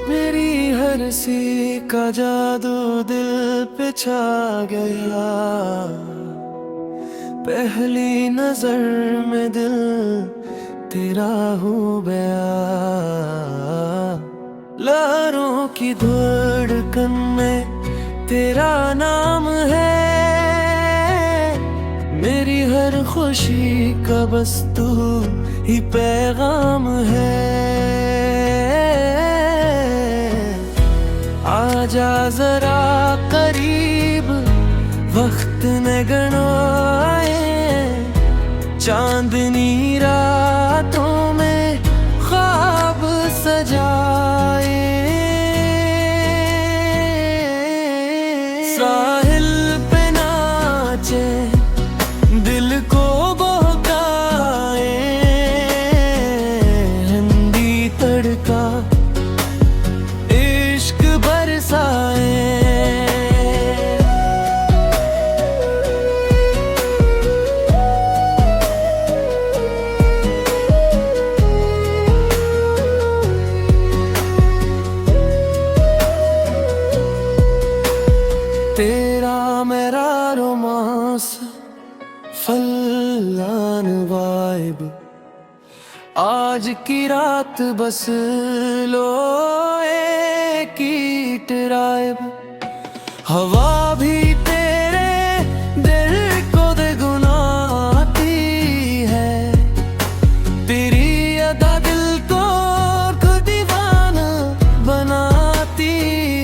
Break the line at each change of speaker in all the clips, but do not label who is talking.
मेरी हर सी का जादू दिल पे छा गया। पहली नजर में दिल तेरा हो गया। लहरों की धड़कन में तेरा नाम है। मेरी हर खुशी का बस तू ही पैगाम है। आजा जरा करीब, वक्त ने गणवाए। चांदनी रातों में ख्वाब सजाए। साहिल पे नाचे, दिल को बहकाए। हिंदी तड़का इश्क बरसाए। तेरा मेरा रोमांस फलान वाइब। आज की रात बस लो एक ही ड्राइव। हवा भी तेरे दिल को गुनाती है। तेरी अदा दिल को खुद दीवाना बनाती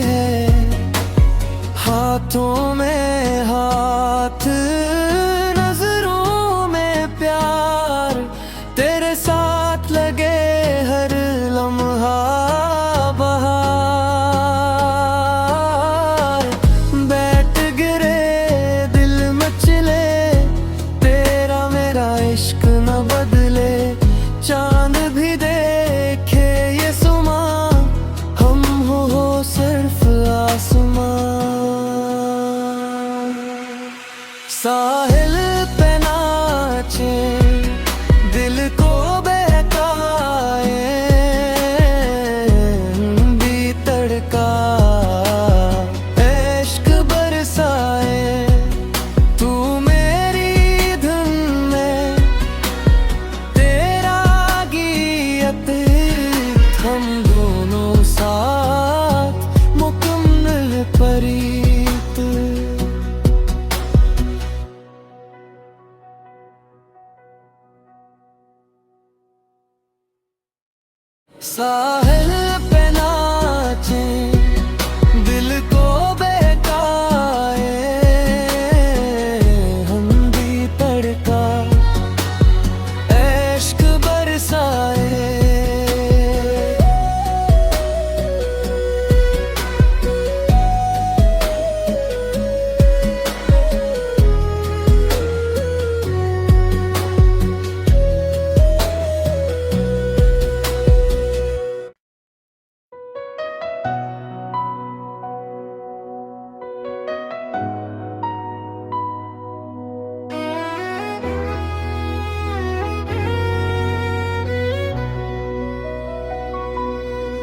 है। हाथों में हाथ, नजरों में प्यार। तेरे साथ लगे हर लम्हा बहार। बैठ गिरे दिल मचले, तेरा मेरा इश्क न बदले। चांद भी देखे ये सुमा, हम हो सिर्फ आसमां। साहिल पे नाचे, दिल को बहकाए। भी तड़का इश्क बरसाए। तू मेरी धुन में, तेरा गीत। हम दोनों साथ मुकम्मल परीत। साहिल पे नाचे, दिल को बहकाए। हम भी तड़का इश्क बरसाए।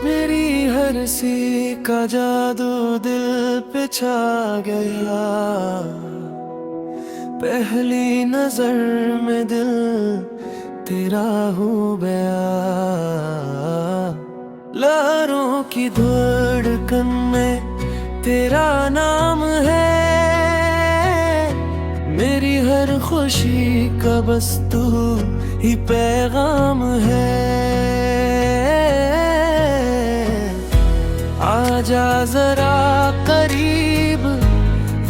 मेरी हर सी का जादू दिल पे छा गया। पहली नजर में दिल तेरा हो गया। लहरों की धड़कन में तेरा नाम है। मेरी हर खुशी का बस तू ही पैगाम है। आजा जरा करीब,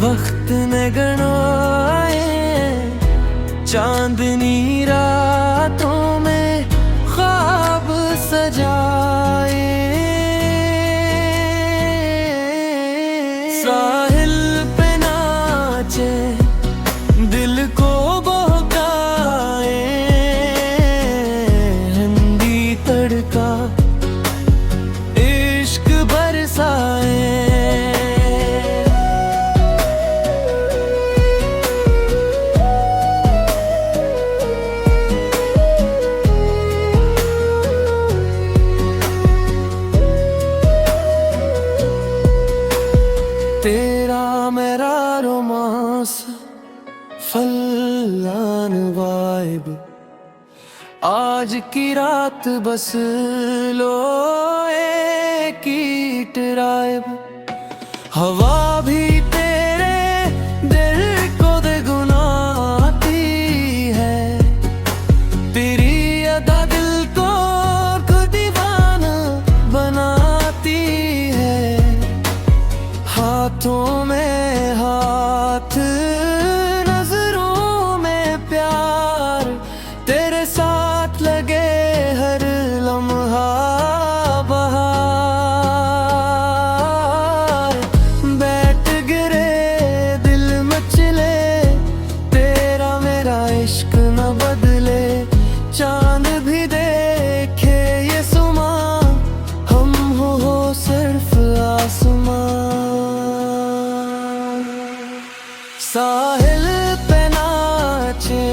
वक्त ने गणवाए। चांदनी रातों में ख्वाब सजाए। साहिल पे नाचे, दिल को बहकाए। हिंदी तड़का इश्क बरसाए। आज की रात बस लो एक ही ड्राइव, हवा भी तेरे दिल को गुनाती है, तेरी अदा दिल को दीवाना बनाती है। हाथों में हाथ, नजरों में प्यार, तेरे साथ लगे हर लम्हा बहार। बैठ गिरे दिल मचले, तेरा मेरा इश्क न बदले, चांद भी देखे ये सुमा, हम हो सिर्फ आसमां। साहिल पे नाचे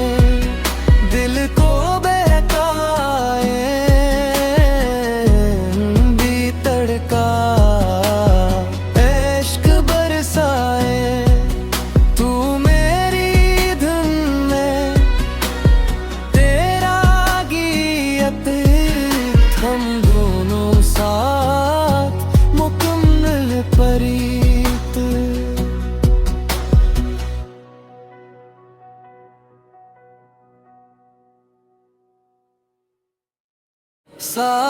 दिल को बहकाए, भी तड़का इश्क बरसाए, तू मेरी धुन में तेरा गीत, हम दोनों साथ मुकम्मल परीत। सा